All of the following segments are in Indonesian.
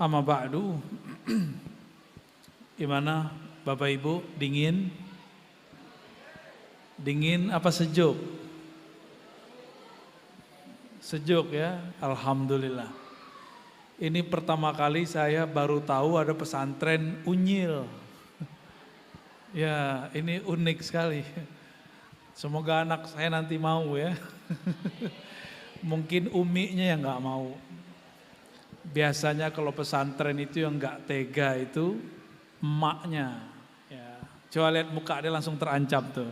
Amma ba'du. Gimana Bapak Ibu, dingin? Dingin apa sejuk? Sejuk ya, Alhamdulillah. Ini pertama kali saya baru tahu ada pesantren Unyil. Ya, ini unik sekali. Semoga anak saya nanti mau ya. Mungkin uminya yang nggak mau. Biasanya kalau pesantren itu yang nggak tega itu emaknya. Ya, coba lihat muka dia langsung terancam tuh.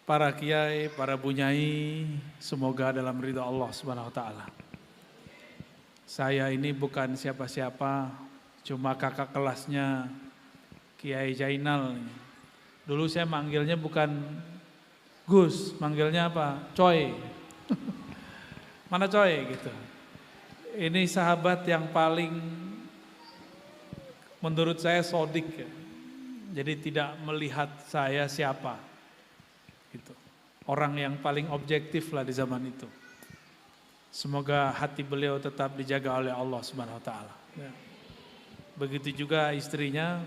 Para kiai, para bunyai, semoga dalam ridha Allah Subhanahu wa taala. Saya ini bukan siapa-siapa, cuma kakak kelasnya Kiai Jainal. Dulu saya manggilnya bukan Gus, manggilnya apa? Coy. Mana Coy gitu. Ini sahabat yang paling menurut saya sodik ya. Jadi tidak melihat saya siapa. Gitu. Orang yang paling objektif lah di zaman itu. Semoga hati beliau tetap dijaga oleh Allah Subhanahu wa taala. Ya. Begitu juga istrinya,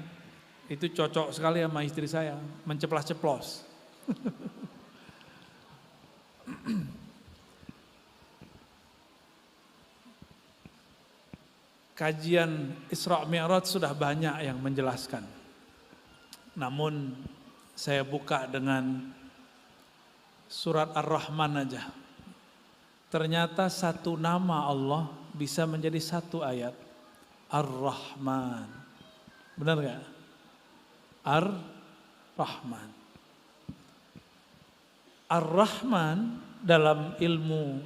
itu cocok sekali sama istri saya, menceplas-ceplos. Kajian Isra Mi'raj sudah banyak yang menjelaskan. Namun saya buka dengan surat Ar-Rahman aja. Ternyata satu nama Allah bisa menjadi satu ayat. Ar-Rahman. Benar gak? Ar-Rahman. Ar-Rahman dalam ilmu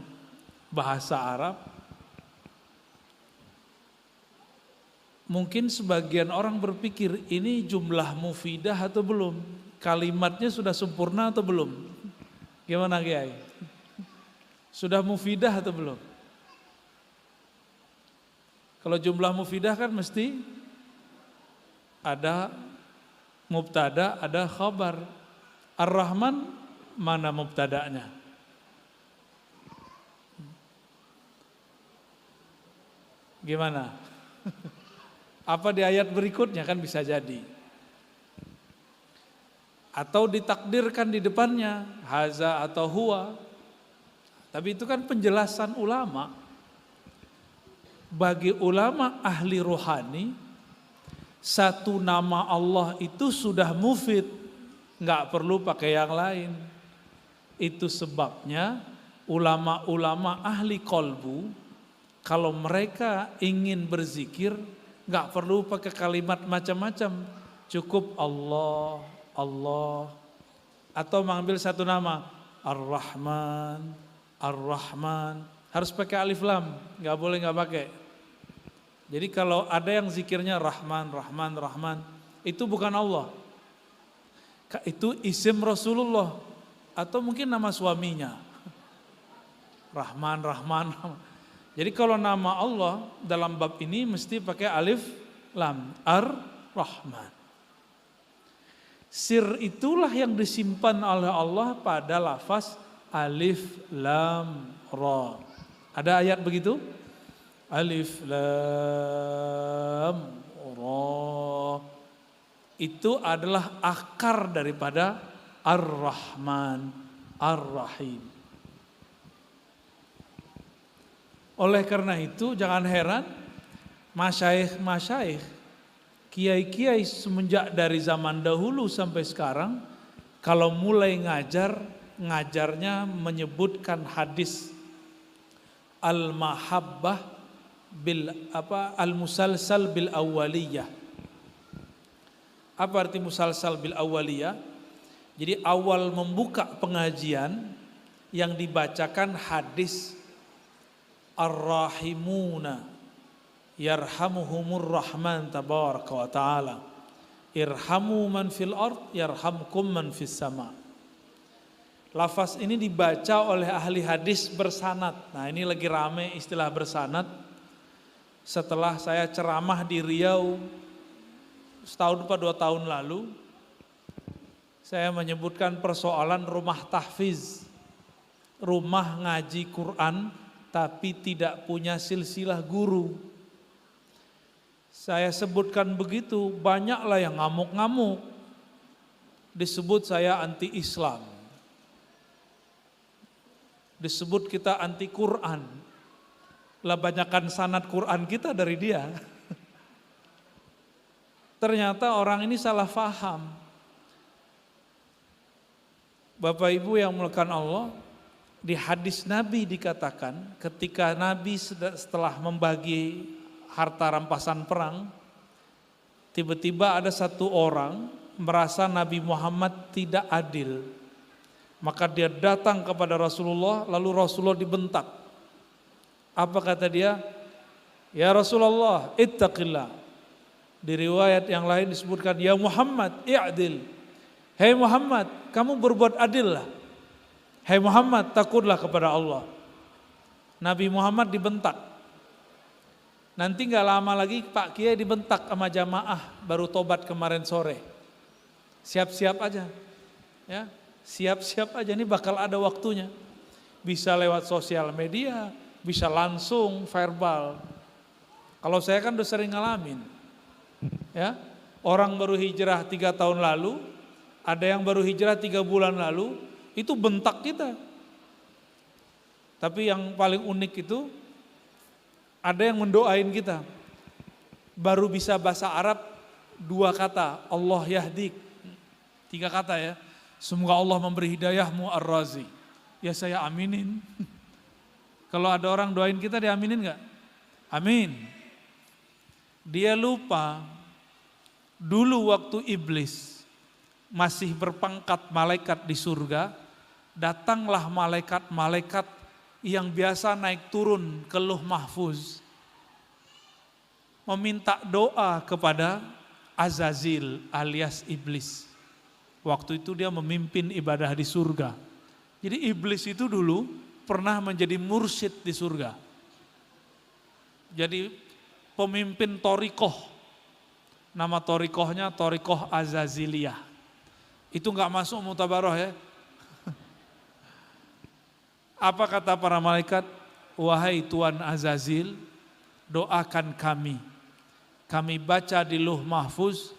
bahasa Arab, mungkin sebagian orang berpikir ini jumlah mufidah atau belum? Kalimatnya sudah sempurna atau belum? Gimana Kiai? Sudah mufidah atau belum? Kalau jumlah mufidah kan mesti ada mubtada, ada khabar. Ar-Rahman mana mubtadanya? Gimana? Apa di ayat berikutnya kan bisa jadi. Atau ditakdirkan di depannya haza atau huwa. Tapi itu kan penjelasan ulama. Bagi ulama ahli rohani, satu nama Allah itu sudah mufid, nggak perlu pakai yang lain. Itu sebabnya ulama-ulama ahli kolbu, kalau mereka ingin berzikir, nggak perlu pakai kalimat macam-macam, cukup Allah, Allah, atau mengambil satu nama Ar-Rahman, Ar-Rahman, harus pakai alif lam, nggak boleh nggak pakai. Jadi kalau ada yang zikirnya Rahman, Rahman, Rahman, itu bukan Allah, itu isim Rasulullah atau mungkin nama suaminya, Rahman, Rahman, Rahman. Jadi kalau nama Allah dalam bab ini mesti pakai alif lam, Ar-Rahman. Sir itulah yang disimpan oleh Allah pada lafaz alif lam ra. Ada ayat begitu? Alif lam ra. Itu adalah akar daripada Ar-Rahman, Ar-Rahim. Oleh karena itu jangan heran masyaikh-masyaikh, kiai-kiai semenjak dari zaman dahulu sampai sekarang, kalau mulai ngajarnya menyebutkan hadis al-mahabbah al-musalsal bil awwaliyah. Apa arti musalsal bil awwaliyah? Jadi awal membuka pengajian yang dibacakan hadis Ar-Rahimuna yarhamuhumur rahman tabaraka wa ta'ala irhamu man fil ard yarhamkum man fis sama. Lafaz ini dibaca oleh ahli hadis bersanad. Nah ini lagi rame istilah bersanad. Setelah saya ceramah di Riau setahun atau 2 tahun lalu, saya menyebutkan persoalan rumah tahfiz, rumah ngaji Quran tapi tidak punya silsilah guru. Saya sebutkan begitu, banyaklah yang ngamuk-ngamuk. Disebut saya anti-Islam. Disebut kita anti-Quran. Lah banyakkan sanad Quran kita dari dia. Ternyata orang ini salah faham. Bapak Ibu yang mulakan Allah, di hadis Nabi dikatakan ketika Nabi setelah membagi harta rampasan perang, tiba-tiba ada satu orang merasa Nabi Muhammad tidak adil. Maka dia datang kepada Rasulullah, lalu Rasulullah dibentak. Apa kata dia? Ya Rasulullah, ittaqillah. Di riwayat yang lain disebutkan, ya Muhammad, i'dil. Hei Muhammad, kamu berbuat adil lah. Hei Muhammad, takutlah kepada Allah. Nabi Muhammad dibentak. Nanti gak lama lagi Pak Kiai dibentak sama jamaah baru tobat kemarin sore. Siap-siap aja. Ya, siap-siap aja, ini bakal ada waktunya. Bisa lewat sosial media, bisa langsung verbal. Kalau saya kan udah sering ngalamin. Ya, orang baru hijrah 3 tahun lalu, ada yang baru hijrah 3 bulan lalu, itu bentak kita. Tapi yang paling unik itu, ada yang mendoain kita. Baru bisa bahasa Arab 2 kata, Allah yahdik. 3 kata ya, semoga Allah memberi hidayahmu ar-razi. Ya saya aminin. Kalau ada orang doain kita, dia aminin gak? Amin. Dia lupa, dulu waktu iblis masih berpangkat malaikat di surga, datanglah malaikat-malaikat yang biasa naik turun ke Lauh Mahfuz, meminta doa kepada Azazil alias iblis. Waktu itu dia memimpin ibadah di surga. Jadi iblis itu dulu pernah menjadi mursyid di surga. Jadi pemimpin torikoh, nama torikohnya torikoh Azaziliyah. Itu gak masuk mutabaroh ya. Apa kata para malaikat? Wahai Tuan Azazil, doakan kami. Kami baca di Lauh Mahfuz,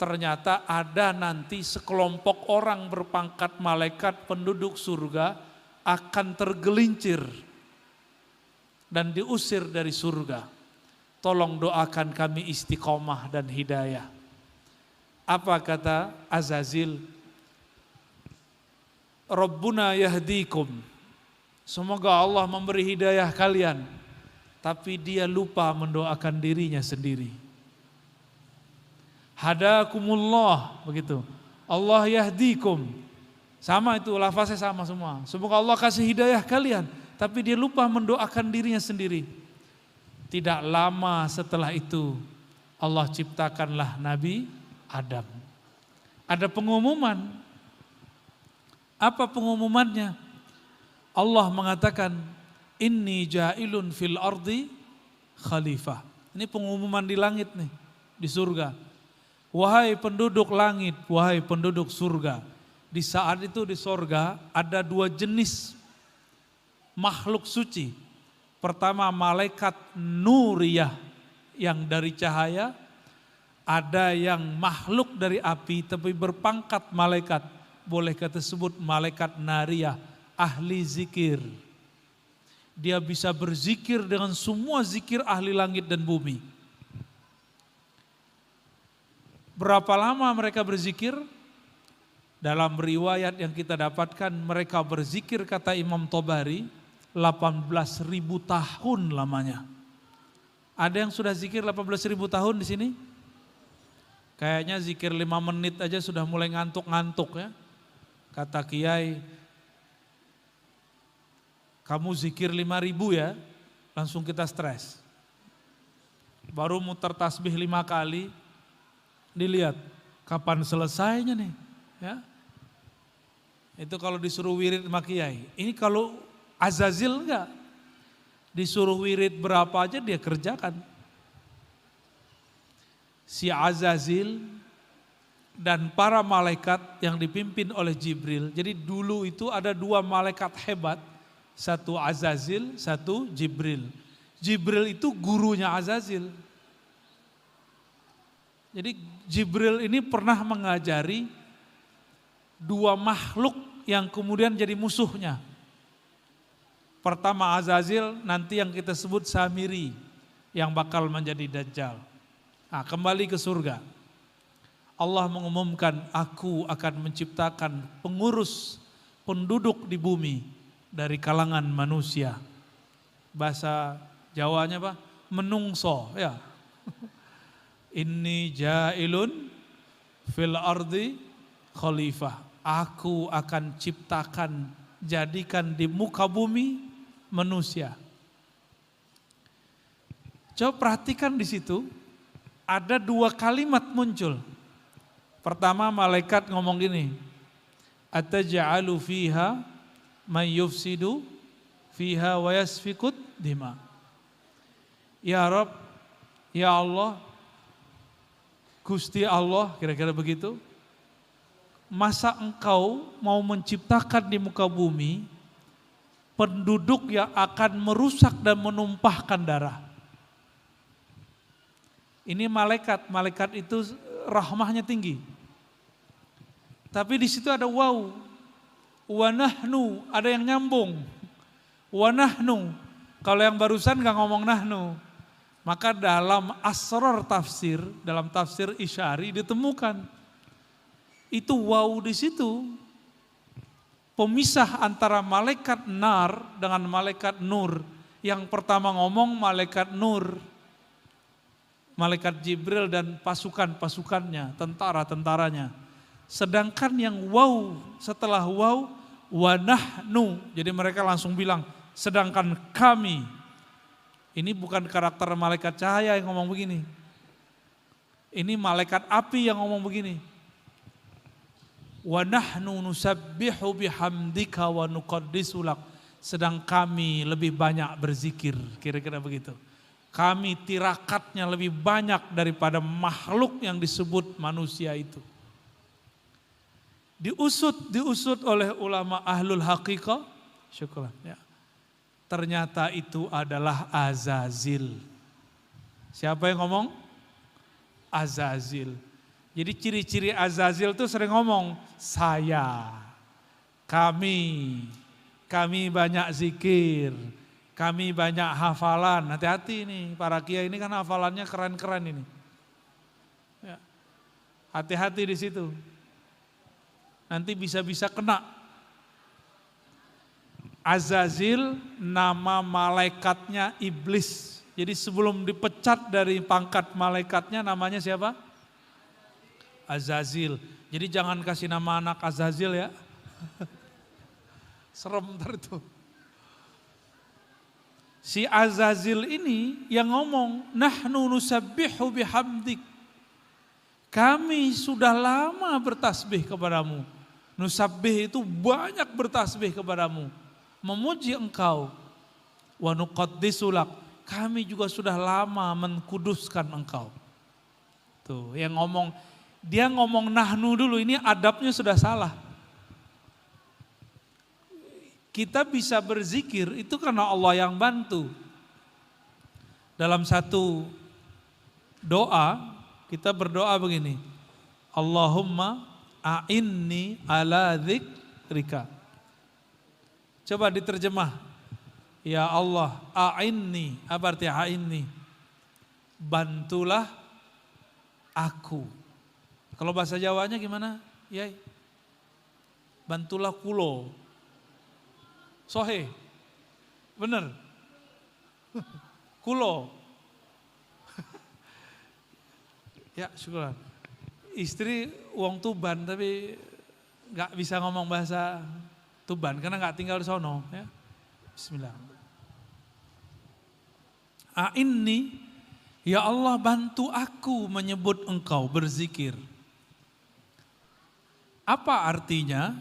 ternyata ada nanti sekelompok orang berpangkat malaikat penduduk surga akan tergelincir dan diusir dari surga. Tolong doakan kami istiqomah dan hidayah. Apa kata Azazil? Rabbuna yahdikum. Semoga Allah memberi hidayah kalian. Tapi dia lupa mendoakan dirinya sendiri. Hadakumullah, begitu. Allah yahdikum. Sama itu, lafaznya sama semua. Semoga Allah kasih hidayah kalian. Tapi dia lupa mendoakan dirinya sendiri. Tidak lama setelah itu Allah ciptakanlah Nabi Adam. Ada pengumuman. Apa pengumumannya? Allah mengatakan, inni ja'ilun fil ardi khalifah. Ini pengumuman di langit nih, di surga. Wahai penduduk langit, wahai penduduk surga. Di saat itu di surga ada 2 jenis makhluk suci. Pertama malaikat nuriyah yang dari cahaya, ada yang makhluk dari api tapi berpangkat malaikat, boleh kita sebut malaikat nariyah, ahli zikir. Dia bisa berzikir dengan semua zikir ahli langit dan bumi. Berapa lama mereka berzikir? Dalam riwayat yang kita dapatkan mereka berzikir, kata Imam Tobari, 18.000 tahun lamanya. Ada yang sudah zikir 18.000 tahun di sini? Kayaknya zikir 5 menit aja sudah mulai ngantuk-ngantuk ya. Kata Kiai, kamu zikir 5.000 ya, langsung kita stres. Baru muter tasbih 5 kali, dilihat kapan selesainya nih. Ya. Itu kalau disuruh wirid sama Kiai. Ini kalau Azazil enggak, disuruh wirid berapa aja dia kerjakan. Si Azazil dan para malaikat yang dipimpin oleh Jibril. Jadi dulu itu ada 2 malaikat hebat Satu Azazil, satu Jibril. Jibril itu gurunya Azazil. Jadi Jibril ini pernah mengajari dua makhluk yang kemudian jadi musuhnya. Pertama Azazil, nanti yang kita sebut Samiri, yang bakal menjadi Dajjal. Nah, kembali ke surga. Allah mengumumkan, aku akan menciptakan pengurus penduduk di bumi dari kalangan manusia. Bahasa Jawanya apa? Menungso, ya. Inni ja'ilun fil ardi khalifah. Aku akan ciptakan, jadikan di muka bumi manusia. Coba perhatikan di situ, ada dua kalimat muncul. Pertama malaikat ngomong gini, ataj'alu fiha may yufsidu fiha wa yasfikut dima. Ya Rabb, ya Allah, Gusti Allah, kira-kira begitu. Masa engkau mau menciptakan di muka bumi penduduk yang akan merusak dan menumpahkan darah. Ini malaikat itu rahmahnya tinggi. Tapi di situ ada waw, wa nahnu, ada yang nyambung. Wa nahnu, kalau yang barusan gak ngomong nahnu. Maka dalam asrar tafsir, dalam tafsir Isyari ditemukan itu waw di situ pemisah antara malaikat nar dengan malaikat nur. Yang pertama ngomong malaikat nur, malaikat Jibril dan pasukan-pasukannya, tentara-tentaranya. Sedangkan yang waw setelah waw wa nahnu, jadi mereka langsung bilang sedangkan kami. Ini bukan karakter malaikat cahaya yang ngomong begini. Ini malaikat api yang ngomong begini. Wa nahnu nusabbihu bihamdika wa nuqaddisu lak. Sedang kami lebih banyak berzikir, kira-kira begitu. Kami tirakatnya lebih banyak daripada makhluk yang disebut manusia itu. Diusut oleh ulama ahlul haqiqah. Syukuran ya. Ternyata itu adalah Azazil. Siapa yang ngomong? Azazil. Jadi ciri-ciri Azazil itu sering ngomong, saya, kami banyak zikir, kami banyak hafalan. Hati-hati nih, para kiai ini kan hafalannya keren-keren ini. Ya. Hati-hati di situ. Nanti bisa-bisa kena. Azazil nama malaikatnya iblis. Jadi sebelum dipecat dari pangkat malaikatnya namanya siapa? Azazil. Jadi jangan kasih nama anak Azazil ya. Serem ntar itu. Si Azazil ini yang ngomong, nahnu nusabbihu bihamdik. Kami sudah lama bertasbih kepadamu. Nusabbih itu banyak bertasbih kepadamu. Memuji engkau. Wa nuqaddisu lak. Kami juga sudah lama mengkuduskan engkau. Tuh, yang ngomong, dia ngomong nahnu dulu, ini adabnya sudah salah. Kita bisa berzikir itu karena Allah yang bantu. Dalam satu doa, kita berdoa begini. Allahumma a'inni ala dzikrika. Coba diterjemah. Ya Allah, a'inni, apa arti a'inni? Bantulah aku. Kalau bahasa Jawanya gimana? Yai. Bantulah kulo. Sohe. Bener. Kulo. Ya, syukur. Istri uang Tuban tapi nggak bisa ngomong bahasa Tuban karena nggak tinggal di sono. Ya. Bismillah. A'inni, ya Allah bantu aku menyebut engkau, berzikir. Apa artinya?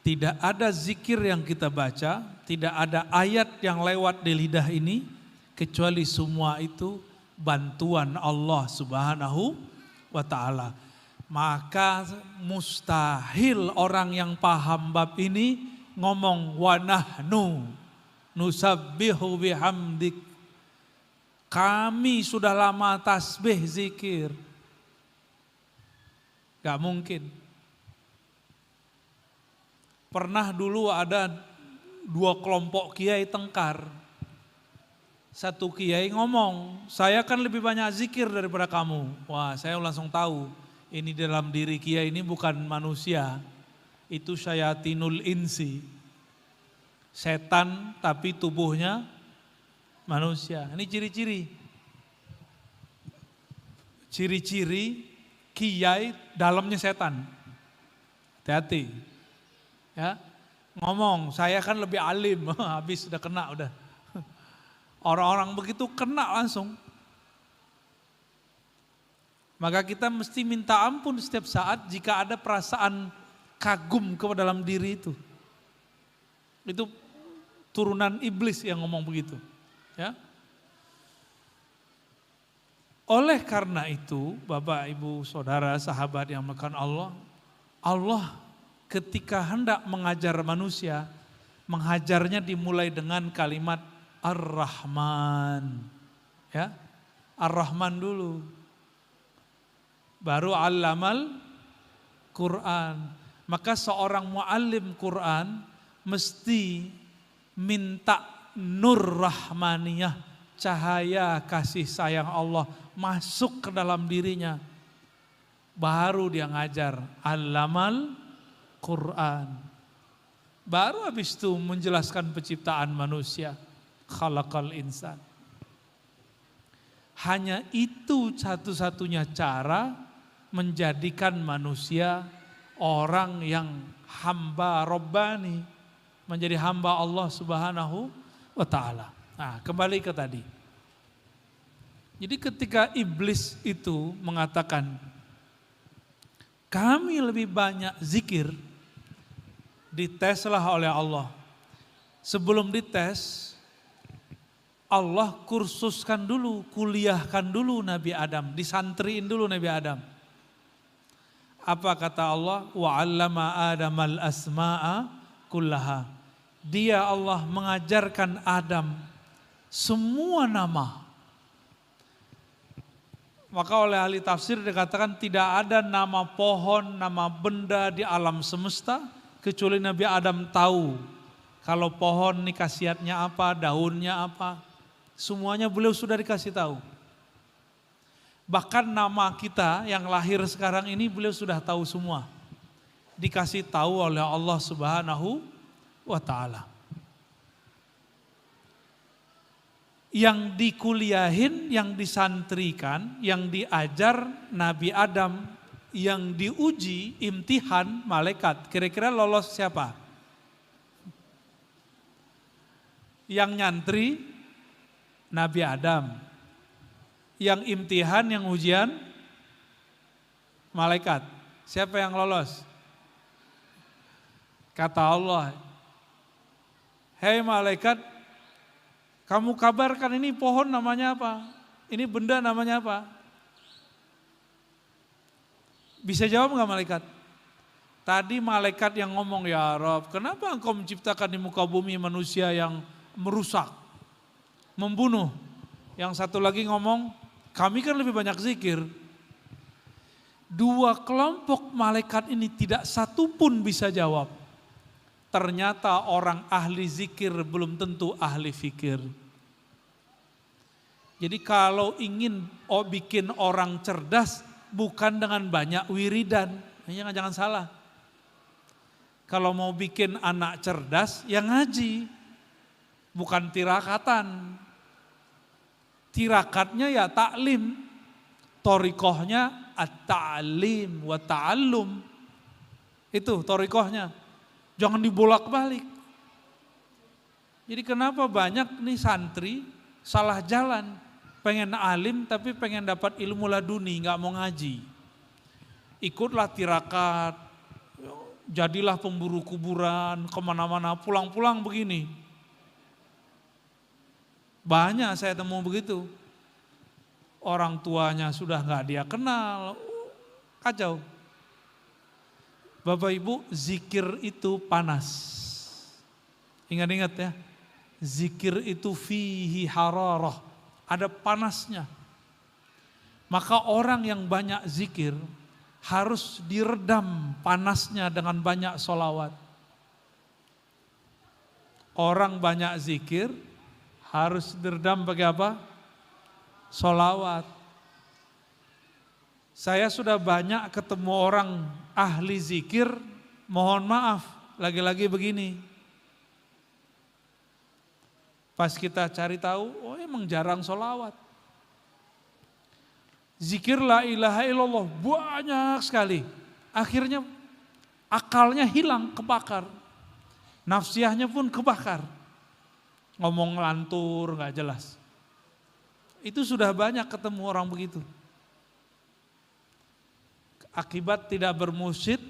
Tidak ada zikir yang kita baca, tidak ada ayat yang lewat di lidah ini, kecuali semua itu bantuan Allah Subhanahu wa ta'ala. Maka mustahil orang yang paham bab ini ngomong wa nahnu. Nusabbihu bihamdik. Kami sudah lama tasbih zikir. Gak mungkin. Pernah dulu ada 2 kelompok kiai tengkar. Satu kiai ngomong, saya kan lebih banyak zikir daripada kamu. Wah, saya langsung tahu, ini dalam diri kiai ini bukan manusia. Itu syayatinul insi. Setan tapi tubuhnya manusia. Ini ciri-ciri. Ciri-ciri kiai dalamnya setan. Hati-hati. Ya, ngomong, saya kan lebih alim. Habis udah kena udah. Orang-orang begitu kena langsung. Maka kita mesti minta ampun setiap saat jika ada perasaan kagum ke dalam diri itu. Itu turunan iblis yang ngomong begitu. Ya. Oleh karena itu, Bapak, Ibu, Saudara, sahabat yang melakukan Allah, Allah ketika hendak mengajar manusia, mengajarnya dimulai dengan kalimat Ar-Rahman. Ya. Ar-Rahman dulu. Baru Allamal Quran. Maka seorang muallim Quran mesti minta nur rahmaniyah, cahaya kasih sayang Allah masuk ke dalam dirinya. Baru dia ngajar Allamal Quran. Baru habis itu menjelaskan penciptaan manusia. Khalaqal insan. Hanya itu satu-satunya cara menjadikan manusia orang yang hamba Rabbani, menjadi hamba Allah Subhanahu wa ta'ala. Nah, kembali ke tadi. Jadi ketika iblis itu mengatakan, kami lebih banyak zikir, diteslah oleh Allah. Sebelum dites, Allah kursuskan dulu, kuliahkan dulu Nabi Adam, disantriin dulu Nabi Adam. Apa kata Allah? Wa 'allama Adamal asma'a kullaha. Dia Allah mengajarkan Adam semua nama. Maka oleh ahli tafsir dikatakan tidak ada nama pohon, nama benda di alam semesta kecuali Nabi Adam tahu. Kalau pohon ini khasiatnya apa, daunnya apa. Semuanya beliau sudah dikasih tahu. Bahkan nama kita yang lahir sekarang ini beliau sudah tahu semua. Dikasih tahu oleh Allah Subhanahu wa ta'ala. Yang dikuliahin, yang disantrikan, yang diajar Nabi Adam, yang diuji, imtihan malaikat. Kira-kira lolos siapa? Yang nyantri Nabi Adam. Yang imtihan, yang ujian malaikat. Siapa yang lolos? Kata Allah, hei malaikat, kamu kabarkan ini pohon namanya apa? Ini benda namanya apa? Bisa jawab enggak malaikat? Tadi malaikat yang ngomong, ya Rabb, kenapa engkau menciptakan di muka bumi manusia yang merusak, membunuh. Yang satu lagi ngomong, kami kan lebih banyak zikir. 2 kelompok malaikat ini tidak satu pun bisa jawab. Ternyata orang ahli zikir belum tentu ahli fikir. Jadi kalau ingin bikin orang cerdas, bukan dengan banyak wiridan. Jangan salah. Kalau mau bikin anak cerdas, ya ngaji. Bukan tirakatan. Tirakatnya ya taklim. Torikohnya at-ta'lim wa ta'allum. Itu torikohnya. Jangan dibolak-balik. Jadi kenapa banyak nih santri salah jalan. Pengen alim tapi pengen dapat ilmu laduni, gak mau ngaji. Ikutlah tirakat, jadilah pemburu kuburan, kemana-mana, pulang-pulang begini. Banyak saya temu begitu. Orang tuanya sudah gak dia kenal, kacau. Bapak Ibu, zikir itu panas. Ingat-ingat ya, zikir itu fihi hararah, ada panasnya. Maka orang yang banyak zikir harus diredam panasnya dengan banyak sholawat. Orang banyak zikir harus diredam pakai apa? Sholawat. Saya sudah banyak ketemu orang ahli zikir, mohon maaf, lagi-lagi begini. Pas kita cari tahu, oh emang jarang sholawat. Zikir la ilaha illallah banyak sekali. Akhirnya akalnya hilang, kebakar. Nafsiyahnya pun kebakar. Ngomong lantur, gak jelas. Itu sudah banyak ketemu orang begitu. Akibat tidak bermusyid,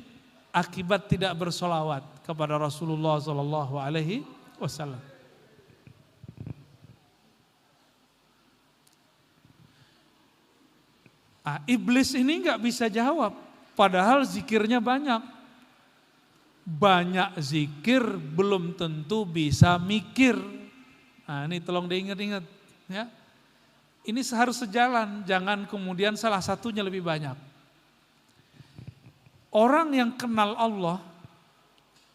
akibat tidak bersolawat kepada Rasulullah SAW. Iblis ini nggak bisa jawab, padahal zikirnya banyak. Banyak zikir belum tentu bisa mikir. Nah, ini tolong diingat-ingat, ya. Ini harus sejalan, jangan kemudian salah satunya lebih banyak. Orang yang kenal Allah,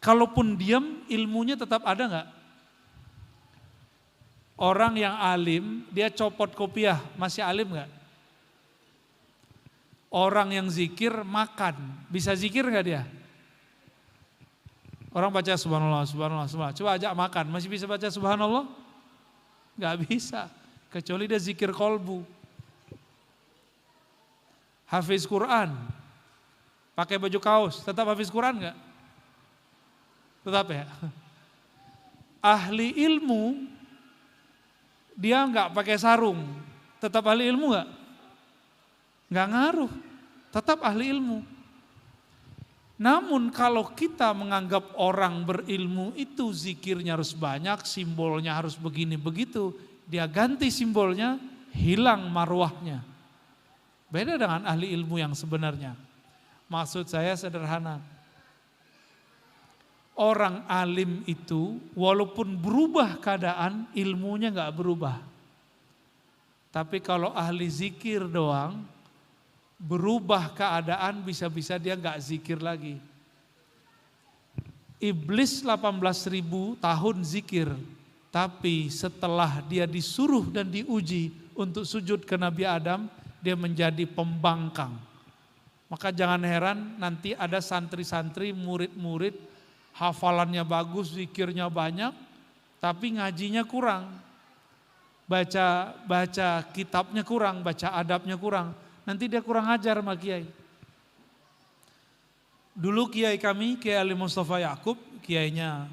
kalaupun diam, ilmunya tetap ada nggak? Orang yang alim, dia copot kopiah, masih alim nggak? Orang yang zikir makan, bisa zikir nggak dia? Orang baca subhanallah, subhanallah, subhanallah. Coba ajak makan, masih bisa baca subhanallah? Nggak bisa, kecuali dia zikir kolbu. Hafiz Quran, pakai baju kaos, tetap hafiz Quran nggak? Tetap ya. Ahli ilmu, dia nggak pakai sarung, tetap ahli ilmu nggak? Nggak ngaruh, tetap ahli ilmu. Namun kalau kita menganggap orang berilmu itu zikirnya harus banyak, simbolnya harus begini begitu, dia ganti simbolnya, hilang marwahnya. Beda dengan ahli ilmu yang sebenarnya. Maksud saya sederhana. Orang alim itu walaupun berubah keadaan, ilmunya nggak berubah. Tapi kalau ahli zikir doang, berubah keadaan bisa-bisa dia nggak zikir lagi. Iblis 18.000 tahun zikir, tapi setelah dia disuruh dan diuji untuk sujud ke Nabi Adam, dia menjadi pembangkang. Maka jangan heran nanti ada santri-santri, murid-murid, hafalannya bagus, zikirnya banyak, tapi ngajinya kurang. Baca kitabnya kurang, baca adabnya kurang. Nanti dia kurang ajar sama kiai. Dulu kiai kami, Kiai Ali Mustafa Yakub, kiainya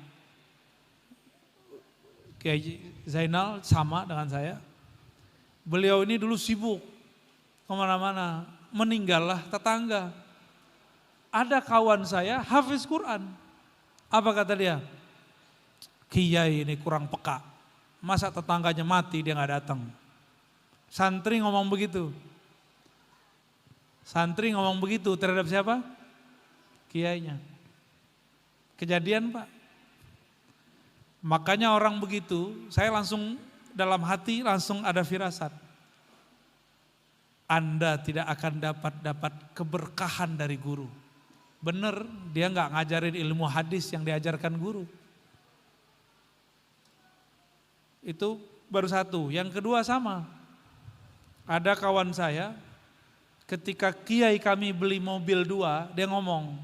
Kiai Zainal sama dengan saya. Beliau ini dulu sibuk kemana-mana, meninggallah tetangga. Ada kawan saya hafiz Quran. Apa kata dia? Kiai ini kurang peka. Masa tetangganya mati dia nggak datang. Santri ngomong begitu. Santri ngomong begitu terhadap siapa? Kiainya. Kejadian Pak. Makanya orang begitu, saya langsung dalam hati langsung ada firasat. Anda tidak akan dapat keberkahan dari guru. Benar, dia nggak ngajarin ilmu hadis yang diajarkan guru. Itu baru satu. Yang kedua sama. Ada kawan saya, ketika kiai kami beli mobil 2, dia ngomong,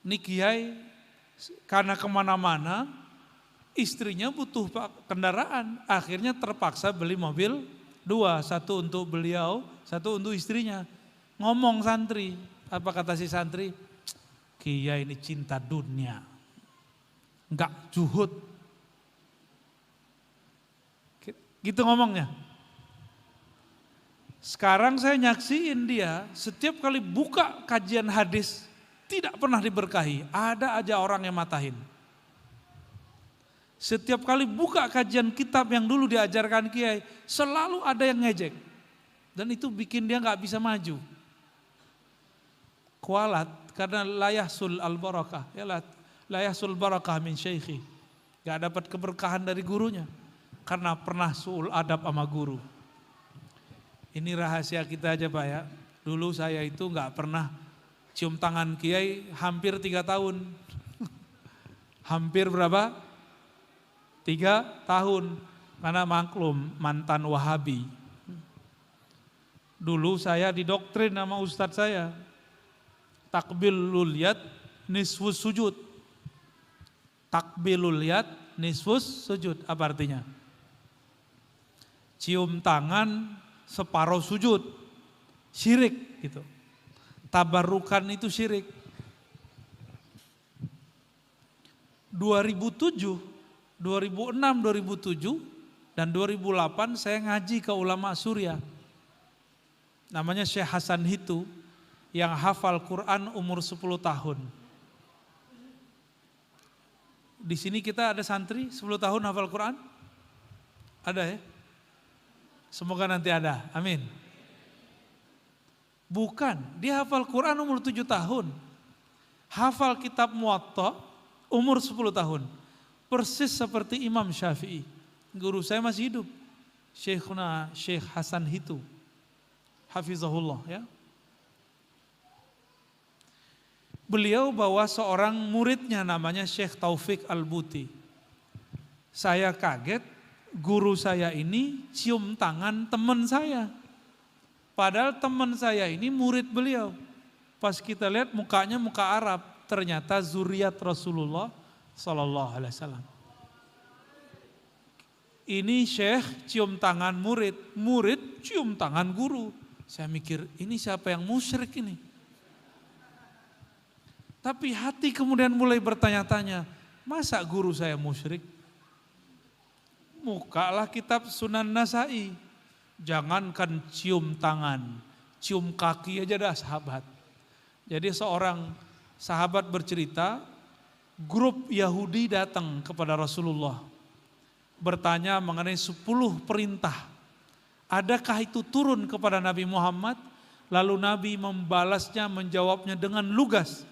ini kiai karena kemana-mana, istrinya butuh kendaraan, akhirnya terpaksa beli mobil 2, satu untuk beliau, satu untuk istrinya. Ngomong santri, apa kata si santri? Kiai ini cinta dunia, enggak juhud. Gitu ngomongnya. Sekarang saya nyaksiin dia, setiap kali buka kajian hadis, tidak pernah diberkahi, ada aja orang yang matahin. Setiap kali buka kajian kitab yang dulu diajarkan kiai, selalu ada yang ngejek. Dan itu bikin dia gak bisa maju. Kualat, karena layahsul al-barakah, layahsul barakah min syekhi. gak dapat keberkahan dari gurunya karena pernah suul adab sama guru. Ini rahasia kita aja Pak ya. Dulu saya itu gak pernah cium tangan kiai hampir 3 tahun. Hampir berapa? 3 tahun. Karena maklum mantan Wahabi. Dulu saya didoktrin sama ustadz saya. Takbilul yad nisfus sujud. Takbilul yad nisfus sujud. Apa artinya? Cium tangan separuh sujud. Syirik gitu. Tabarukan itu syirik. 2007, 2006, 2007 dan 2008 saya ngaji ke ulama Suriah. Namanya Syekh Hasan Hitu yang hafal Quran umur 10 tahun. Di sini kita ada santri 10 tahun hafal Quran? Ada ya? Semoga nanti ada. Amin. Bukan, dia hafal Quran umur 7 tahun. Hafal kitab Muwatta umur 10 tahun. Persis seperti Imam Syafi'i. Guru saya masih hidup. Syekhuna Syekh Hasan Hitu. Hafizahullah ya. Beliau bawa seorang muridnya namanya Syekh Taufik Al-Buti. Saya kaget, guru saya ini cium tangan teman saya. Padahal teman saya ini murid beliau. Pas kita lihat mukanya muka Arab, ternyata zuriat Rasulullah sallallahu alaihi wasallam. Ini Syekh cium tangan murid, murid cium tangan guru. Saya mikir, ini siapa yang musyrik ini? Tapi hati kemudian mulai bertanya-tanya, masa guru saya musyrik? Mukalah kitab Sunan Nasai. Jangankan cium tangan, cium kaki aja dah sahabat. Jadi seorang sahabat bercerita, grup Yahudi datang kepada Rasulullah. Bertanya mengenai 10 perintah. Adakah itu turun kepada Nabi Muhammad? Lalu Nabi membalasnya, menjawabnya dengan lugas.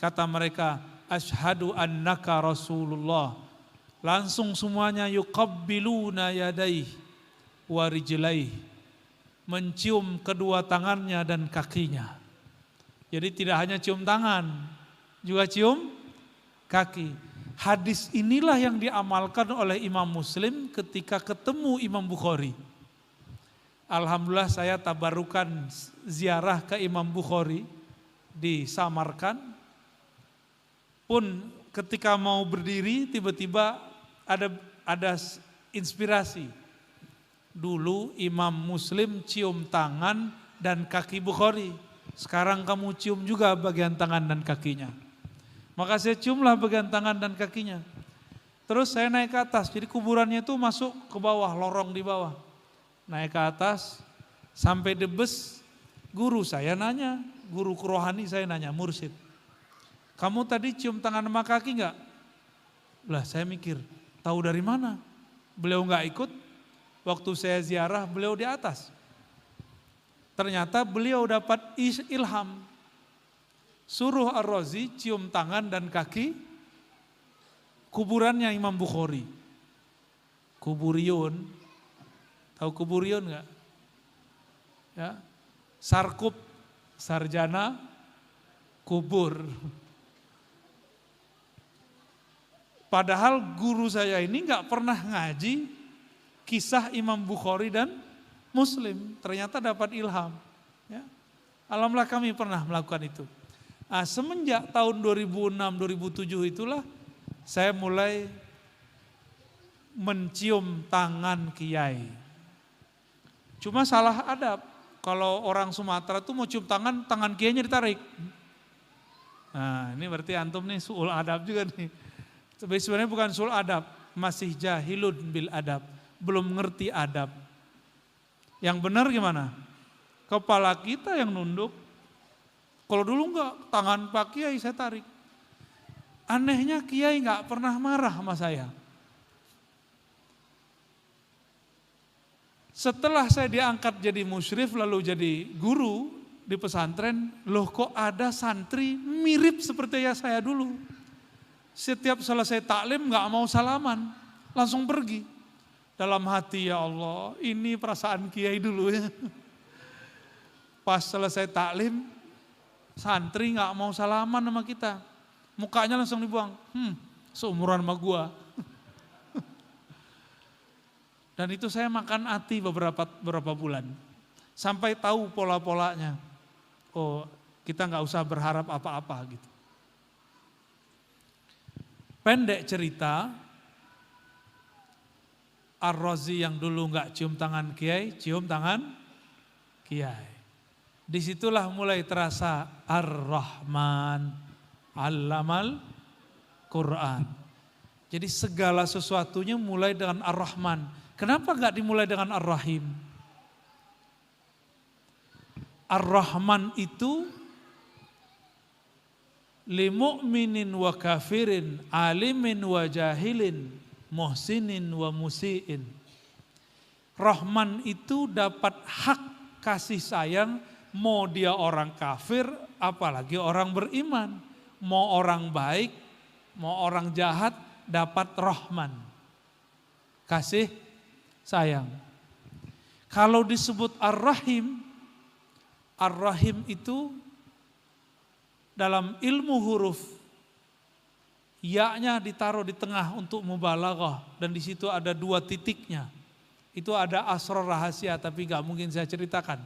Kata mereka, asyhadu annaka Rasulullah. Langsung semuanya yuqabbiluna yadaih wa rijlaih. Mencium kedua tangannya dan kakinya. Jadi tidak hanya cium tangan, juga cium kaki. Hadis inilah yang diamalkan oleh Imam Muslim ketika ketemu Imam Bukhari. Alhamdulillah saya tabarukan ziarah ke Imam Bukhari di Samarkand. Pun ketika mau berdiri tiba-tiba ada inspirasi. Dulu Imam Muslim cium tangan dan kaki Bukhari. Sekarang kamu cium juga bagian tangan dan kakinya. Maka saya ciumlah bagian tangan dan kakinya. Terus saya naik ke atas, jadi kuburannya itu masuk ke bawah, lorong di bawah. Naik ke atas, sampai debes, guru saya nanya, guru rohani saya nanya, mursyid. Kamu tadi cium tangan sama kaki enggak? Lah saya mikir, tahu dari mana? Beliau enggak ikut, waktu saya ziarah beliau di atas. Ternyata beliau dapat ilham. Suruh Ar-Razi cium tangan dan kaki kuburannya Imam Bukhari. Kuburion, tahu kuburion enggak? Ya. Sarkup, sarjana, kubur. Padahal guru saya ini enggak pernah ngaji kisah Imam Bukhari dan Muslim. Ternyata dapat ilham. Ya. Alhamdulillah kami pernah melakukan itu. Nah, semenjak tahun 2006-2007 itulah saya mulai mencium tangan kiai. Cuma salah adab. Kalau orang Sumatera tuh mau cium tangan, tangan kiainya ditarik. Nah ini berarti antum nih suul adab juga nih. Tapi sebenarnya bukan suul adab, masih jahilun bil adab. Belum ngerti adab. Yang benar gimana? Kepala kita yang nunduk. Kalau dulu enggak, tangan Pak Kiai saya tarik. Anehnya Kiai enggak pernah marah sama saya. Setelah saya diangkat jadi musyrif lalu jadi guru di pesantren, loh kok ada santri mirip seperti ya saya dulu. Setiap selesai taklim nggak mau salaman, langsung pergi. Dalam hati, ya Allah, ini perasaan kiai dulu ya. Pas selesai taklim, santri nggak mau salaman sama kita, mukanya langsung dibuang. Seumuran sama gua. Dan itu saya makan hati beberapa bulan, sampai tahu pola-polanya. Oh, kita nggak usah berharap apa-apa gitu. Pendek cerita, Ar-Razi yang dulu nggak cium tangan kiai, cium tangan kiai. Disitulah mulai terasa Ar-Rahman, Allamal Quran. Jadi segala sesuatunya mulai dengan Ar-Rahman. Kenapa nggak dimulai dengan Ar-Rahim? Ar-Rahman itu li mu'minin wa kafirin, alimin wa jahilin, muhsinin wa musiin. Rahman itu dapat hak kasih sayang, mau dia orang kafir, apalagi orang beriman. Mau orang baik, mau orang jahat, dapat Rahman. Kasih sayang. Kalau disebut Ar-Rahim, Ar-Rahim itu dalam ilmu huruf, ya-nya ditaruh di tengah untuk mubalaghah, dan di situ ada 2 titiknya. Itu ada asrar rahasia, tapi gak mungkin saya ceritakan.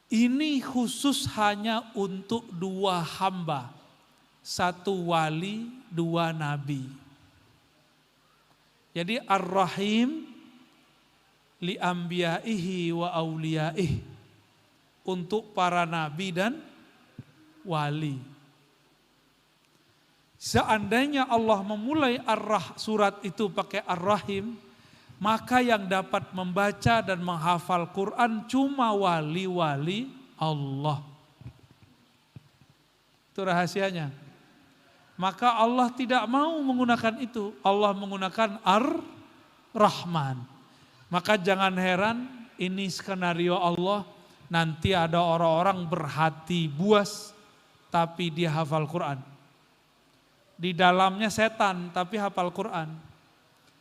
Ini khusus hanya untuk 2 hamba, 1 wali, 2 nabi. Jadi Ar-Rahim li anbiya'ihi wa awliya'ihi, untuk para nabi dan wali. Seandainya Allah memulai surat itu pakai Ar-Rahim, maka yang dapat membaca dan menghafal Quran cuma wali-wali Allah. Itu rahasianya. Maka Allah tidak mau menggunakan itu. Allah menggunakan Ar-Rahman. Maka jangan heran, ini skenario Allah. Nanti ada orang-orang berhati buas, tapi dia hafal Quran. Di dalamnya setan, tapi hafal Quran.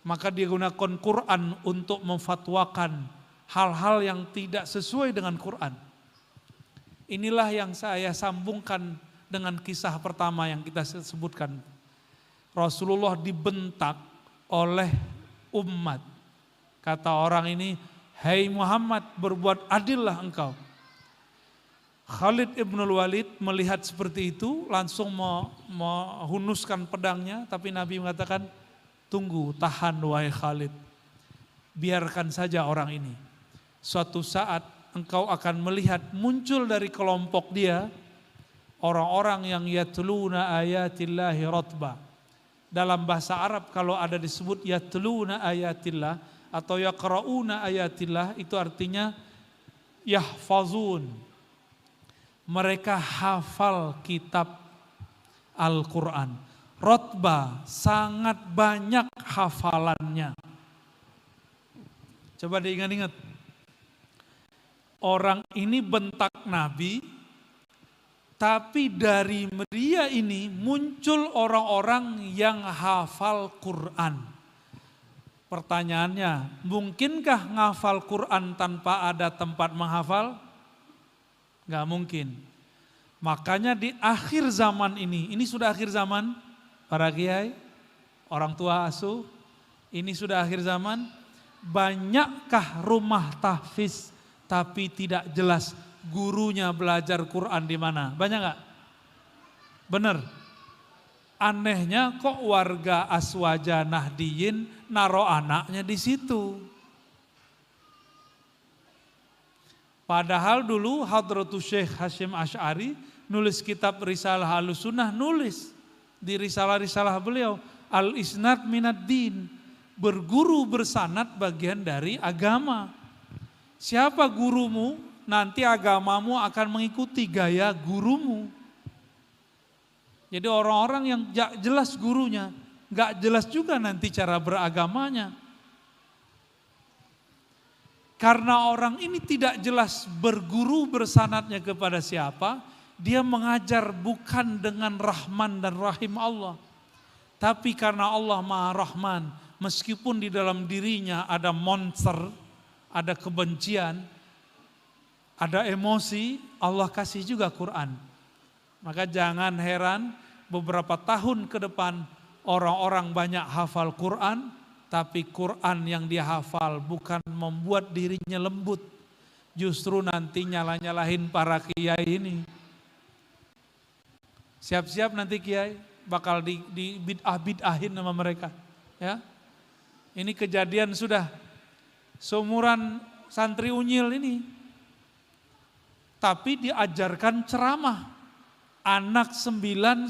Maka dia gunakan Quran untuk memfatwakan hal-hal yang tidak sesuai dengan Quran. Inilah yang saya sambungkan dengan kisah pertama yang kita sebutkan. Rasulullah dibentak oleh umat. Kata orang ini, "Hai Muhammad, berbuat adillah engkau." Khalid ibn Walid melihat seperti itu, langsung menghunuskan pedangnya, tapi Nabi mengatakan, "Tunggu, tahan wahai Khalid. Biarkan saja orang ini. Suatu saat engkau akan melihat muncul dari kelompok dia orang-orang yang yatluna ayatillahi ratba." Dalam bahasa Arab kalau ada disebut yatluna ayatillah atau yaqrauna ayatillah, itu artinya yahfazun. Mereka hafal kitab Al-Quran. Rotbah, sangat banyak hafalannya. Coba diingat-ingat. Orang ini bentak Nabi, tapi dari dia ini muncul orang-orang yang hafal Quran. Pertanyaannya, mungkinkah ngafal Quran tanpa ada tempat menghafal? Gak mungkin. Makanya di akhir zaman ini sudah akhir zaman, para kiai, orang tua asuh, ini sudah akhir zaman. Banyakkah rumah tahfiz tapi tidak jelas gurunya belajar Quran di mana? Banyak gak? Bener. Anehnya kok warga Aswaja Nahdiyin naro anaknya di situ. Padahal dulu Hadratus Syekh Hasyim Asy'ari nulis kitab Risalah Ahlussunnah, nulis di risalah-risalah beliau, Al-Isnad Minad Din, berguru bersanad bagian dari agama. Siapa gurumu, nanti agamamu akan mengikuti gaya gurumu. Jadi orang-orang yang gak jelas gurunya, gak jelas juga nanti cara beragamanya. Karena orang ini tidak jelas berguru bersanadnya kepada siapa, dia mengajar bukan dengan Rahman dan Rahim Allah. Tapi karena Allah Maha Rahman, meskipun di dalam dirinya ada monster, ada kebencian, ada emosi, Allah kasih juga Quran. Maka jangan heran beberapa tahun ke depan orang-orang banyak hafal Quran, tapi Quran yang dia hafal bukan membuat dirinya lembut. Justru nanti nyalah-nyalahin para kiai ini. Siap-siap nanti kiai bakal di bid'ah-bid'ahin sama mereka. Ya, ini kejadian sudah seumuran santri Unyil ini. Tapi diajarkan ceramah. Anak 9-10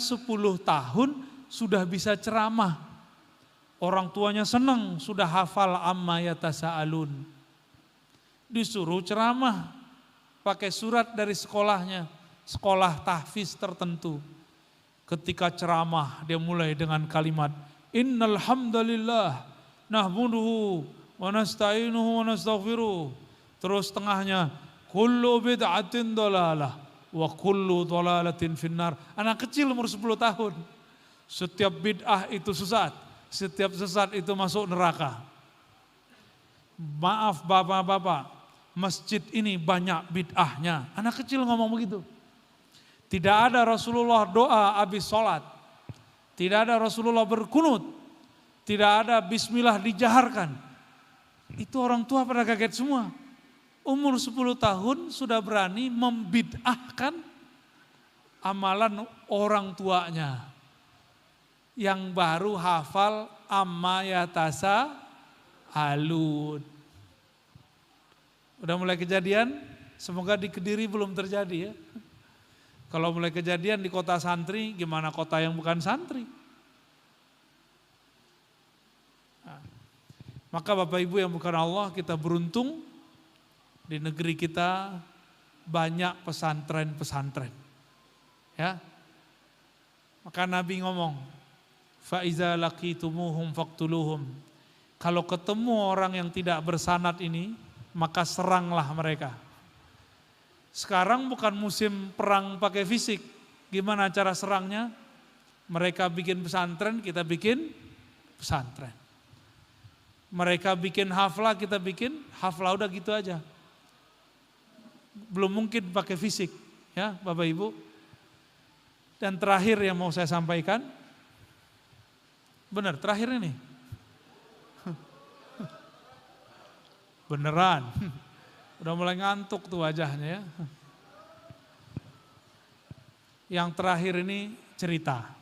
tahun sudah bisa ceramah. Orang tuanya senang sudah hafal amma yatasaalun. Disuruh ceramah pakai surat dari sekolahnya, sekolah tahfiz tertentu. Ketika ceramah dia mulai dengan kalimat innal hamdalillah nahmuduhu wa nasta'inuhu wa nastaghfiruh. Terus tengahnya kullu bid'atin dhalalah wa kullu dhalalatin finnar. Anak kecil umur 10 tahun. Setiap bid'ah itu sesat, setiap sesat itu masuk neraka. Maaf bapak-bapak, masjid ini banyak bid'ahnya. Anak kecil ngomong begitu. Tidak ada Rasulullah doa habis sholat. Tidak ada Rasulullah berkunut. Tidak ada bismillah dijaharkan. Itu orang tua pada kaget semua. Umur 10 tahun sudah berani membid'ahkan amalan orang tuanya. Yang baru hafal amma yatasa alun. Udah mulai kejadian, semoga di Kediri belum terjadi ya. Kalau mulai kejadian di kota santri, gimana kota yang bukan santri? Nah, maka Bapak Ibu yang bukan Allah, kita beruntung di negeri kita banyak pesantren-pesantren. Ya. Maka Nabi ngomong, fa iza laqitumuhum faqtuluhum. Kalau ketemu orang yang tidak bersanad ini, maka seranglah mereka. Sekarang bukan musim perang pakai fisik. Gimana cara serangnya? Mereka bikin pesantren, kita bikin pesantren. Mereka bikin haflah, kita bikin haflah, udah gitu aja. Belum mungkin pakai fisik, ya Bapak Ibu. Dan terakhir yang mau saya sampaikan, benar terakhir ini. Beneran. Udah mulai ngantuk tuh wajahnya ya. Yang terakhir ini cerita.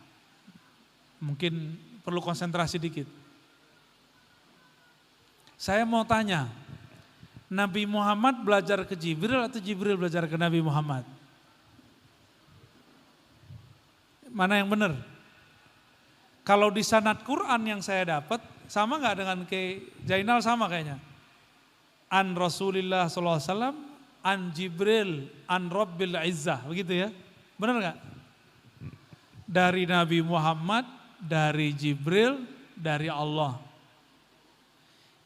Mungkin perlu konsentrasi dikit. Saya mau tanya, Nabi Muhammad belajar ke Jibril atau Jibril belajar ke Nabi Muhammad? Mana yang benar? Kalau di sanad Quran yang saya dapat, sama nggak dengan ke Jainal, sama kayaknya. An Rasulillah SAW, an Jibril, an Rabbil Izzah, begitu ya? Benar nggak? Dari Nabi Muhammad, dari Jibril, dari Allah.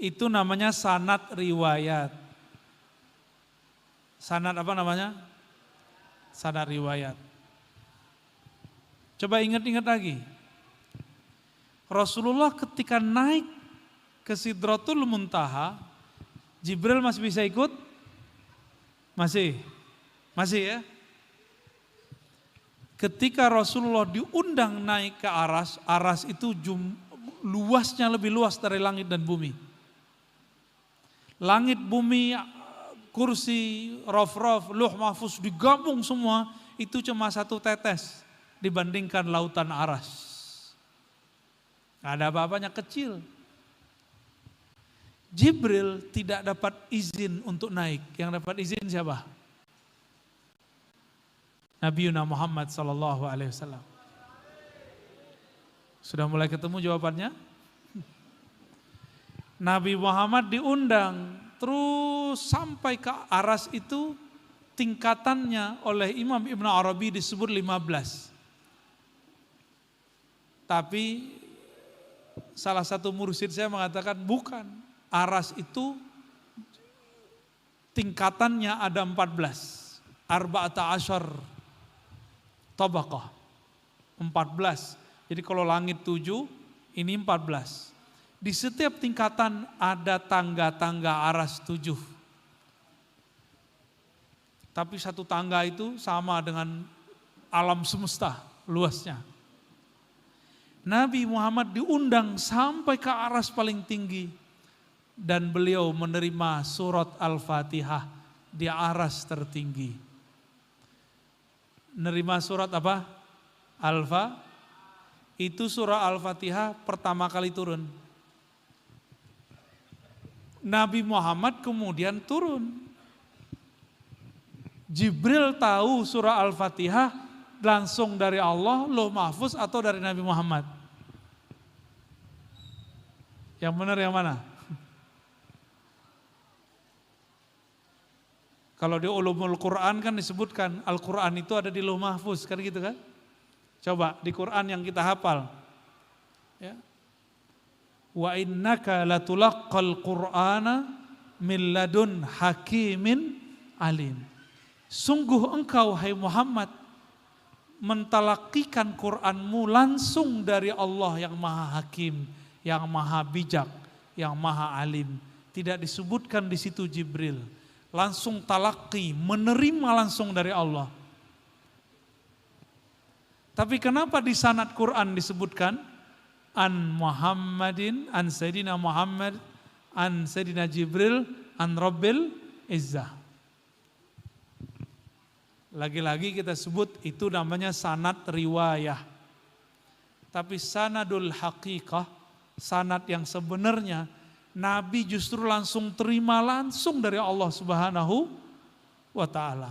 Itu namanya sanad riwayat. Sanad apa namanya? Sanad riwayat. Coba ingat-ingat lagi. Rasulullah ketika naik ke Sidratul Muntaha, Jibril masih bisa ikut? Masih ya. Ketika Rasulullah diundang naik ke Aras, Aras itu luasnya lebih luas dari langit dan bumi. Langit, bumi, kursi, rof-rof, luh mahfuz digabung semua, itu cuma satu tetes dibandingkan lautan Aras. Gak ada apa-apanya, kecil. Jibril tidak dapat izin untuk naik. Yang dapat izin siapa? Nabi Muhammad SAW. Sudah mulai ketemu jawabannya? Nabi Muhammad diundang terus sampai ke Aras itu tingkatannya oleh Imam Ibn Arabi disebut 15. Tapi salah satu mursyid saya mengatakan bukan. Aras itu tingkatannya ada 14. Arba'ata asyar. tabaqah. 14. Jadi kalau langit 7, ini 14. Di setiap tingkatan ada tangga-tangga aras 7. Tapi satu tangga itu sama dengan alam semesta luasnya. Nabi Muhammad diundang sampai ke aras paling tinggi. Dan beliau menerima surat Al-Fatihah di aras tertinggi. Menerima surat apa? Itu surah Al-Fatihah pertama kali turun. Nabi Muhammad kemudian turun. Jibril tahu surah Al-Fatihah langsung dari Allah, Lauh Mahfuz atau dari Nabi Muhammad? Yang benar yang mana? Kalau di ulumul Quran kan disebutkan Al-Quran itu ada di Lauh Mahfuz, kan gitu kan? Coba di Quran yang kita hafal. Ya. Wa innaka latulaqqal Qur'ana min ladun hakimin alim. Sungguh engkau hai Muhammad mentalakikan Qur'anmu langsung dari Allah yang Maha Hakim, yang Maha Bijak, yang Maha Alim. Tidak disebutkan di situ Jibril. Langsung talaki, menerima langsung dari Allah. Tapi kenapa di sanad Quran disebutkan an Muhammadin, an Sayyidina Muhammad, an Sayyidina Jibril, an Rabbil Izzah. Lagi-lagi kita sebut itu namanya sanad riwayah. Tapi sanadul haqiqah, sanad yang sebenarnya Nabi justru langsung terima langsung dari Allah Subhanahu wa ta'ala.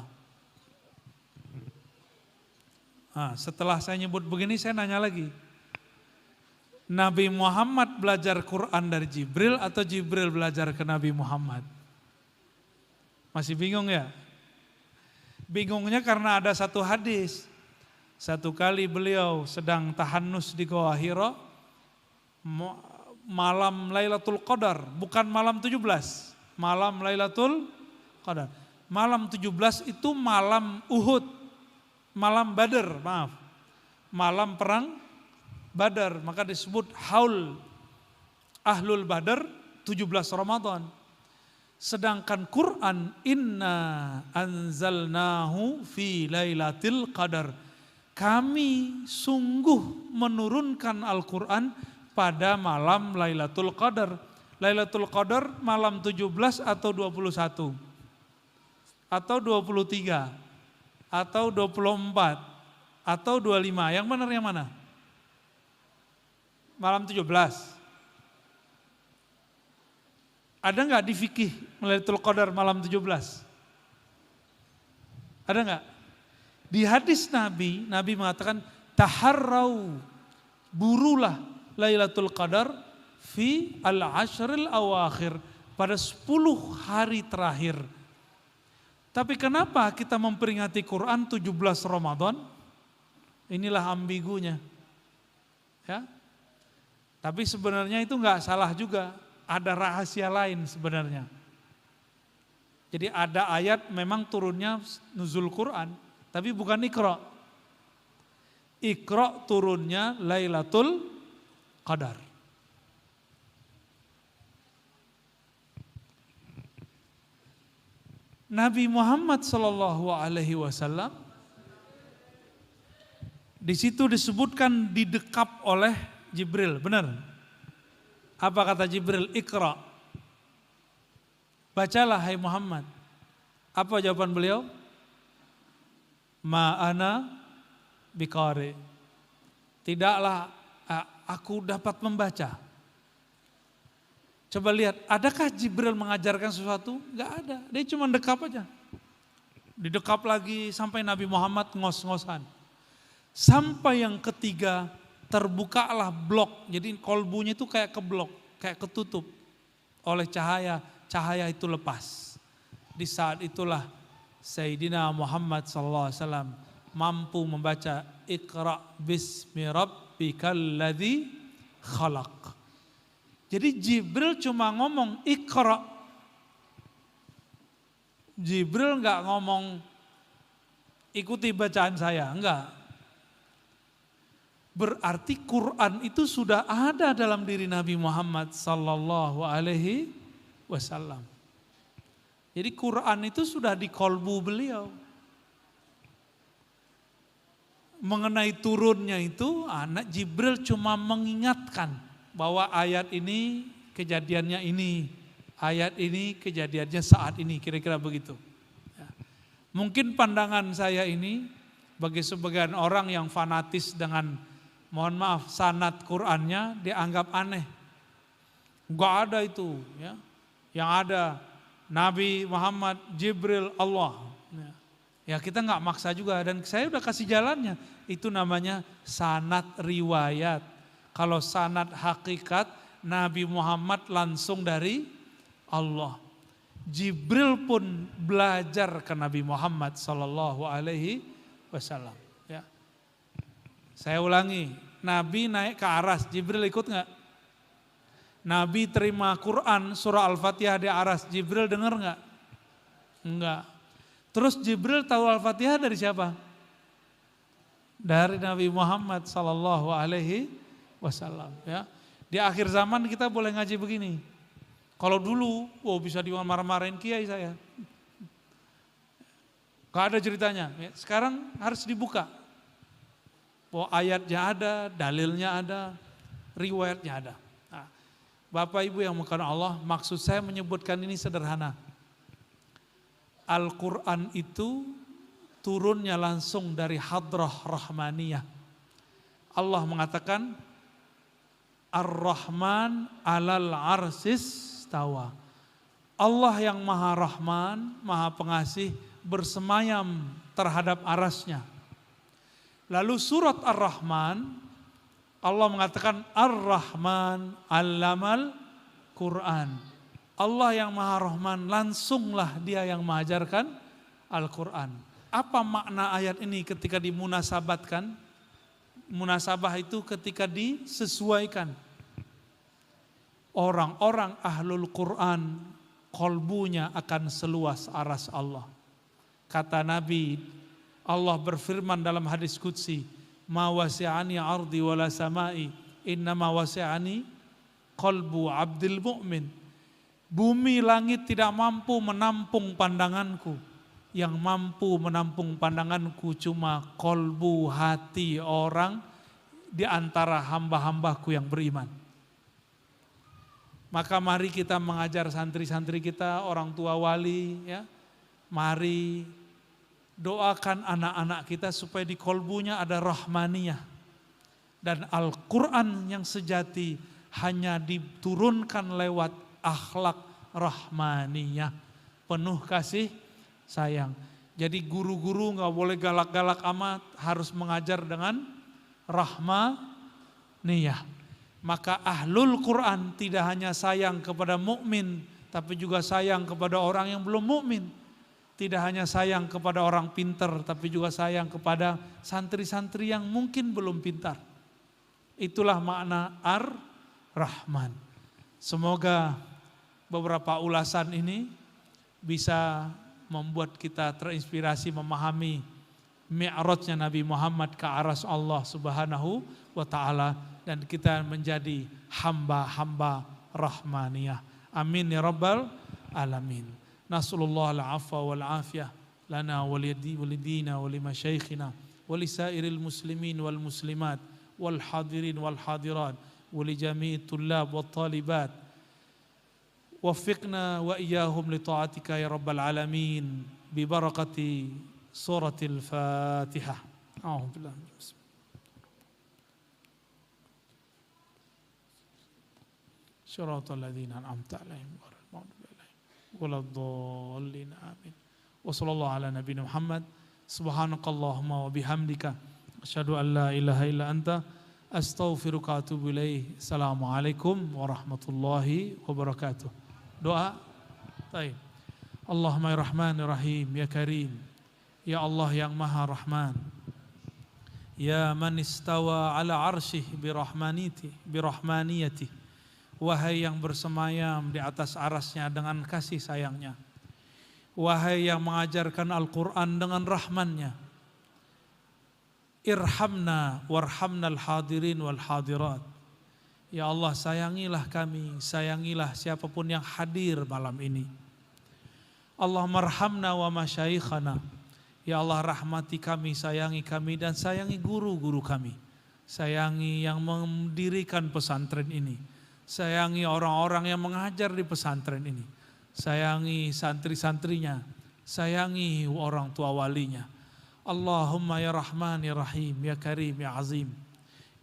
Nah, setelah saya nyebut begini saya nanya lagi. Nabi Muhammad belajar Quran dari Jibril atau Jibril belajar ke Nabi Muhammad? Masih bingung ya? Bingungnya karena ada satu hadis. Satu kali beliau sedang tahannus di Gua Hira, malam Lailatul Qadar, bukan malam 17, malam Lailatul Qadar. Malam 17 itu malam Uhud, malam Badar, maaf. Malam perang Badar, maka disebut haul Ahlul Badar 17 Ramadan. Sedangkan Quran inna anzalnahu fi lailatul qadar. Kami sungguh menurunkan Al-Quran pada malam Lailatul Qadar. Lailatul Qadar malam 17 atau 21? Atau 23? Atau 24? Atau 25? Yang benar yang mana? Malam 17. Ada enggak di fikih Lailatul Qadar malam 17? Ada enggak? Di hadis Nabi mengatakan taharrau, burulah Lailatul Qadar fi al-ashril awakhir, pada 10 hari terakhir. Tapi kenapa kita memperingati Quran 17 Ramadan? Inilah ambigunya. Ya. Tapi sebenarnya itu enggak salah juga, ada rahasia lain sebenarnya. Jadi ada ayat memang turunnya nuzul Quran, tapi bukan Iqra. Iqra turunnya Lailatul Qadar. Nabi Muhammad sallallahu alaihi wasallam di situ disebutkan didekap oleh Jibril, benar? Apa kata Jibril? Iqra. Bacalah hai Muhammad. Apa jawaban beliau? Ma ana biqari. Tidaklah aku dapat membaca. Coba lihat, adakah Jibril mengajarkan sesuatu? Enggak ada, dia cuma dekap aja. Didekap lagi sampai Nabi Muhammad ngos-ngosan. Sampai yang ketiga terbukalah blok, jadi kolbunya itu kayak keblok, kayak ketutup oleh cahaya, cahaya itu lepas. Di saat itulah Sayyidina Muhammad SAW mampu membaca Iqra bismi rabbikal ladzi khalaq. Jadi Jibril cuma ngomong Iqra. Jibril enggak ngomong ikuti bacaan saya, enggak. Berarti Quran itu sudah ada dalam diri Nabi Muhammad sallallahu alaihi wasallam. Jadi Quran itu sudah di kolbu beliau. Mengenai turunnya itu, anak Jibril cuma mengingatkan bahwa ayat ini kejadiannya ini, ayat ini kejadiannya saat ini, kira-kira begitu. Ya. Mungkin pandangan saya ini bagi sebagian orang yang fanatis dengan, mohon maaf, sanad Qur'annya dianggap aneh. Enggak ada itu, ya. Yang ada Nabi Muhammad, Jibril, Allah. Ya kita nggak maksa juga, dan saya udah kasih jalannya. Itu namanya sanad riwayat. Kalau sanad hakikat, Nabi Muhammad langsung dari Allah. Jibril pun belajar ke Nabi Muhammad sallallahu alaihi wasallam. Ya. Saya ulangi, Nabi naik ke aras, Jibril ikut nggak? Nabi terima Quran surah Al-Fatihah di aras, Jibril dengar nggak? Enggak. Terus Jibril tahu Al-Fatihah dari siapa? Dari Nabi Muhammad sallallahu alaihi wasallam. Ya. Di akhir zaman kita boleh ngaji begini. Kalau dulu, bisa dimarah-marahin kiai saya. Gak ada ceritanya. Sekarang harus dibuka. Ayatnya ada, dalilnya ada, riwayatnya ada. Nah, Bapak Ibu yang muliakan Allah, maksud saya menyebutkan ini sederhana. Al-Quran itu turunnya langsung dari hadrah rahmaniyah. Allah mengatakan, Ar-Rahman alal arsis tawa. Allah yang maha rahman, maha pengasih, bersemayam terhadap arasnya. Lalu surat Ar-Rahman, Allah mengatakan Ar-Rahman allamal Quran. Allah yang maha rahman, langsunglah dia yang mengajarkan Al-Quran. Apa makna ayat ini ketika dimunasabatkan? Munasabah itu ketika disesuaikan. Orang-orang ahlul Quran, kolbunya akan seluas aras Allah. Kata Nabi, Allah berfirman dalam hadis qudsi, ma wasi'ani ardi wala samai, innama wasi'ani qalbu abdil mu'min. Bumi langit tidak mampu menampung pandanganku. Yang mampu menampung pandanganku cuma kolbu hati orang di antara hamba-hambaku yang beriman. Maka mari kita mengajar santri-santri kita, orang tua wali, ya. Mari doakan anak-anak kita supaya di kolbunya ada rahmaniyah. Dan Al-Quran yang sejati hanya diturunkan lewat akhlak rahmaniyah. Penuh kasih sayang. Jadi guru-guru gak boleh galak-galak amat, harus mengajar dengan rahmaniyah. Maka ahlul Quran tidak hanya sayang kepada mukmin, tapi juga sayang kepada orang yang belum mukmin. Tidak hanya sayang kepada orang pintar, tapi juga sayang kepada santri-santri yang mungkin belum pintar. Itulah makna Ar-Rahman. Semoga beberapa ulasan ini bisa membuat kita terinspirasi memahami mi'rajnya Nabi Muhammad ke aras Allah Subhanahu wa ta'ala, dan kita menjadi hamba-hamba rahmaniyah. Amin ya rabbal alamin. Nasallallahu al-afwa wal afiyah lana walidina walimasyaikhina walisairil muslimin wal muslimat wal hadirin wal hadirat walijami'it tullab wat talibat. Waffiqna wa iyyahum li ta'atika ya rabbal alamin bi barakati suratil Fatihah. A'udzubillahi Syaratal ladzina an'amta 'alaihim ghairil maghdubi 'alaihim waladdallin. Amin. Wa sallallahu ala nabiyina Muhammad. Subhanakallahumma wa bihamdika asyhadu an la ilaha illa anta astaghfiruka wa atubu ilaik. Assalamualaikum warahmatullahi wabarakatuh. Doa. Baik. Allahumma ya Rahman ya Rahim ya Karim. Ya Allah yang Maha Rahman. Ya man istawa ala arsyih birahmaniyati. Wahai yang bersemayam di atas arasnya dengan kasih sayangnya. Wahai yang mengajarkan Al-Quran dengan rahmannya. irhamna warhamnal hadirin wal hadirat. Ya Allah, sayangilah kami, sayangilah siapapun yang hadir malam ini. Allahumma arhamna wa masyaikhana. Ya Allah, rahmati kami, sayangi kami, dan sayangi guru-guru kami. Sayangi yang mendirikan pesantren ini. Sayangi orang-orang yang mengajar di pesantren ini. Sayangi santri-santrinya. Sayangi orang tua walinya. Allahumma ya Rahman ya Rahim ya Karim ya Azim.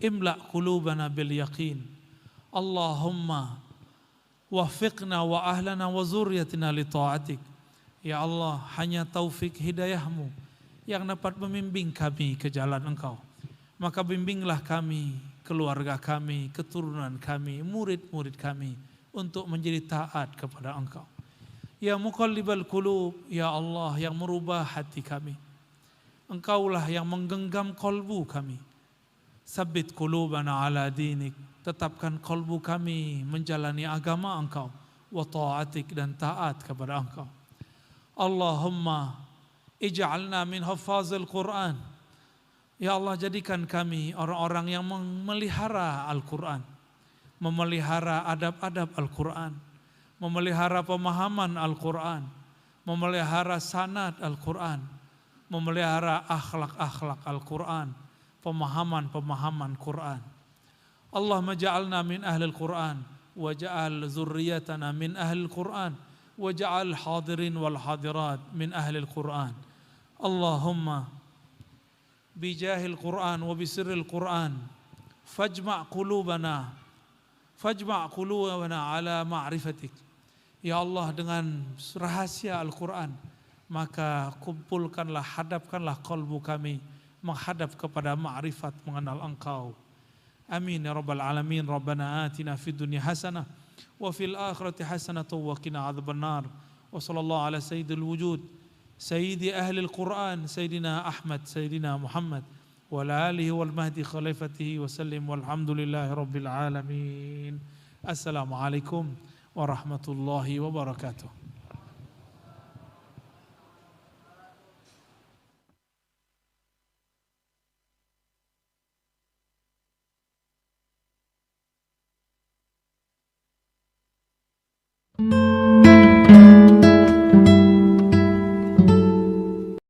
Imla' qulubana bil yaqin. Allahumma waffiqna wa ahlana wa zurriyatina li ta'atik. Ya Allah, hanya taufik hidayahmu yang dapat membimbing kami ke jalan Engkau. Maka bimbinglah kami, keluarga kami, keturunan kami, murid-murid kami untuk menjadi taat kepada Engkau. Ya muqallibal qulub, ya Allah yang merubah hati kami. Engkaulah yang menggenggam kolbu kami. Sabbit qulubana ala dinik. Tetapkan kolbu kami menjalani agama Engkau. Wa ta'atik, dan taat kepada Engkau. Allahumma ij'alna min haffazil Qur'an. Ya Allah, jadikan kami orang-orang yang memelihara Al-Quran, memelihara adab-adab Al-Quran, memelihara pemahaman Al-Quran, memelihara sanad Al-Quran, memelihara akhlak-akhlak Al-Quran, pemahaman-pemahaman Quran. Allahumma ja'alna min ahli Al-Quran, wa ja'al zurriyatana min ahli Al-Quran, wa ja'al hadirin wal hadirat min ahli Al-Quran. Allahumma bijahil Quran wa bisirril Quran fajma' qulubana ala ma'rifatik. Ya Allah, dengan rahasia Al-Quran, maka kumpulkanlah, hadapkanlah kalbu kami menghadap kepada ma'rifat, mengenal Engkau. Amin ya rabbal alamin. Rabbana atina fid dunya hasanah wa fil akhirati hasanah wa qina adzabannar. Wa sallallahu ala sayyidil wujud sayyidi ahli al-Quran sayyidina Ahmad sayyidina Muhammad wa ala alihi wal mahdi khalifatihi wa sallim walhamdulillahi rabbil alamin. Assalamualaikum warahmatullahi wabarakatuh.